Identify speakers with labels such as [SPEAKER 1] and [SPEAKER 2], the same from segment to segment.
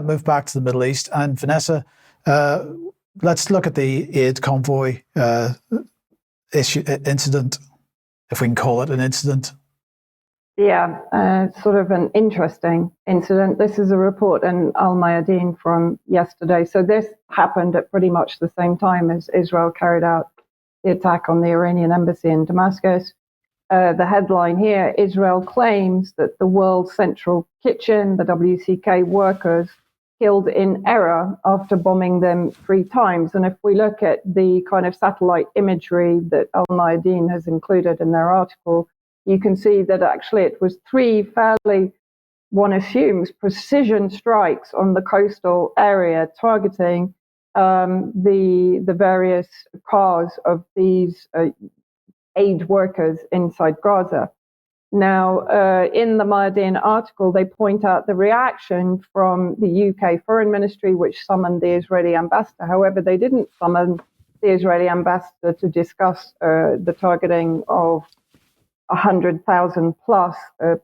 [SPEAKER 1] Move back to the Middle East. And Vanessa, let's look at the aid convoy incident, if we can call it an incident.
[SPEAKER 2] Yeah, sort of an interesting incident. This is a report in Al Mayadeen from yesterday. So this happened at pretty much the same time as Israel carried out the attack on the Iranian embassy in Damascus. The headline here, Israel claims that the World Central Kitchen, the WCK workers, killed in error after bombing them 3 times. And if we look at the kind of satellite imagery that Al Mayadeen has included in their article, you can see that actually it was 3 fairly, one assumes, precision strikes on the coastal area targeting the various cars of these aid workers inside Gaza. Now, in the Mayadeen article, they point out the reaction from the UK Foreign Ministry, which summoned the Israeli ambassador. However, they didn't summon the Israeli ambassador to discuss the targeting of 100,000 plus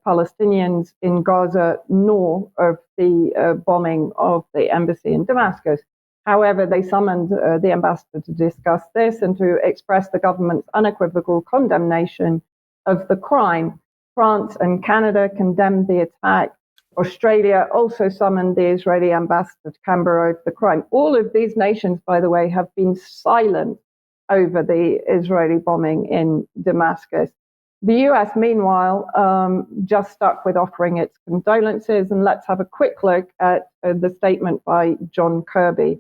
[SPEAKER 2] Palestinians in Gaza, nor of the bombing of the embassy in Damascus. However, they summoned the ambassador to discuss this and to express the government's unequivocal condemnation of the crime. France and Canada condemned the attack. Australia also summoned the Israeli ambassador to Canberra over the crime. All of these nations, by the way, have been silent over the Israeli bombing in Damascus. The US, meanwhile, just stuck with offering its condolences. And let's have a quick look at the statement by John Kirby.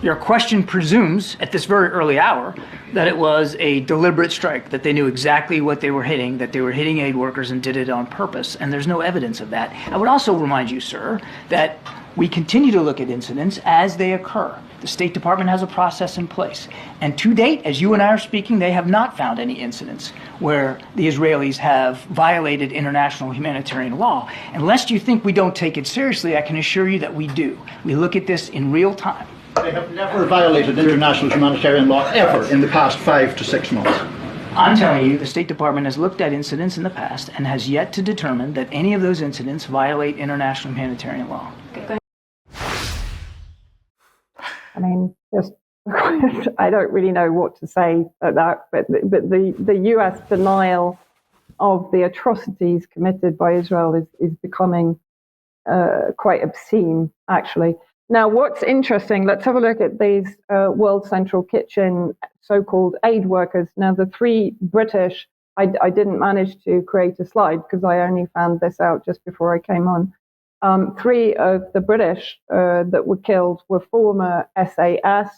[SPEAKER 3] Your question presumes, at this very early hour, that it was a deliberate strike, that they knew exactly what they were hitting, that they were hitting aid workers and did it on purpose, and there's no evidence of that. I would also remind you, sir, that we continue to look at incidents as they occur. The State Department has a process in place. And to date, as you and I are speaking, they have not found any incidents where the Israelis have violated international humanitarian law. Unless you think we don't take it seriously, I can assure you that we do. We look at this in real time.
[SPEAKER 4] They have never violated international humanitarian law ever in the past 5 to 6 months.
[SPEAKER 3] I'm telling you, the State Department has looked at incidents in the past and has yet to determine that any of those incidents violate international humanitarian law.
[SPEAKER 2] I mean, just I don't really know what to say at that, but the US denial of the atrocities committed by Israel is becoming quite obscene, actually. Now, what's interesting, let's have a look at these World Central Kitchen so-called aid workers. Now, the 3 British, I didn't manage to create a slide because I only found this out just before I came on. 3 of the British that were killed were former SAS,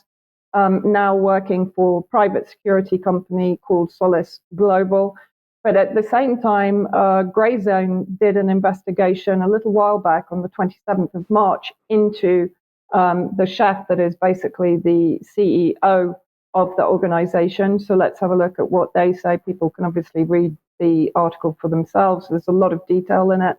[SPEAKER 2] now working for a private security company called Solace Global. But at the same time, Grey Zone did an investigation a little while back on the 27th of March into the chef that is basically the CEO of the organization. So let's have a look at what they say. People can obviously read the article for themselves. There's a lot of detail in it.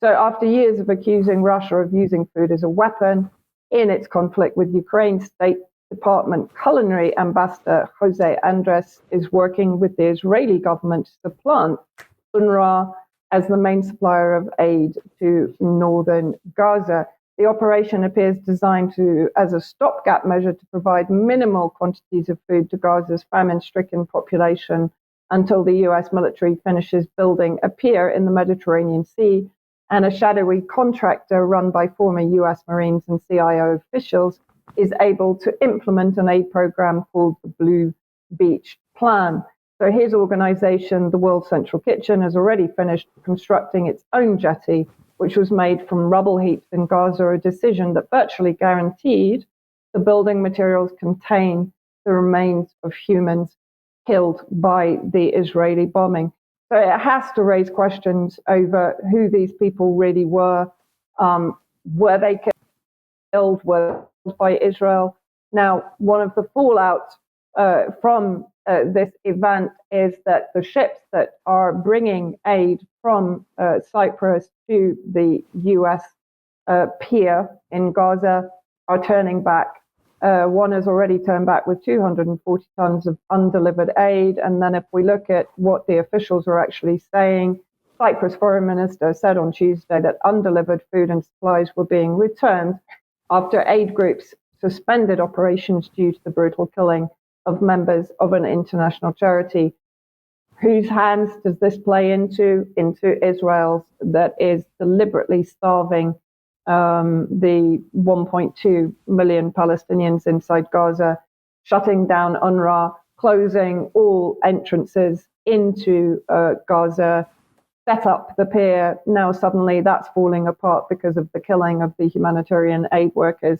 [SPEAKER 2] So after years of accusing Russia of using food as a weapon in its conflict with Ukraine, State Department Culinary Ambassador Jose Andres is working with the Israeli government to supplant UNRWA as the main supplier of aid to northern Gaza. The operation appears designed as a stopgap measure to provide minimal quantities of food to Gaza's famine-stricken population until the US military finishes building a pier in the Mediterranean Sea, and a shadowy contractor run by former US Marines and CIO officials is able to implement an aid program called the Blue Beach Plan. So his organization, the World Central Kitchen, has already finished constructing its own jetty, which was made from rubble heaps in Gaza, a decision that virtually guaranteed the building materials contain the remains of humans killed by the Israeli bombing. So it has to raise questions over who these people really were. Were they killed? Were they killed by Israel? Now, one of the fallouts from this event is that the ships that are bringing aid from Cyprus to the US pier in Gaza are turning back. One has already turned back with 240 tons of undelivered aid. And then if we look at what the officials are actually saying, Cyprus Foreign Minister said on Tuesday that undelivered food and supplies were being returned after aid groups suspended operations due to the brutal killing of members of an international charity. Whose hands does this play into? Into Israel's, that is deliberately starving the 1.2 million Palestinians inside Gaza, shutting down UNRWA, closing all entrances into Gaza, set up the pier. Now suddenly that's falling apart because of the killing of the humanitarian aid workers.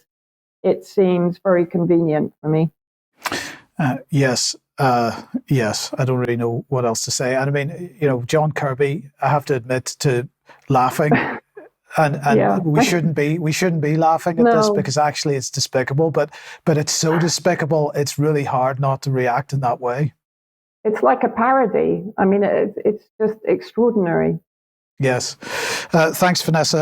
[SPEAKER 2] It seems very convenient for me.
[SPEAKER 1] Yes. Yes, I don't really know what else to say. And I mean, John Kirby, I have to admit to laughing, and
[SPEAKER 2] Yeah.
[SPEAKER 1] we shouldn't be laughing at this, because actually it's despicable. But it's so despicable, it's really hard not to react in that way.
[SPEAKER 2] It's like a parody. I mean, it's just extraordinary.
[SPEAKER 1] Yes. Thanks, Vanessa.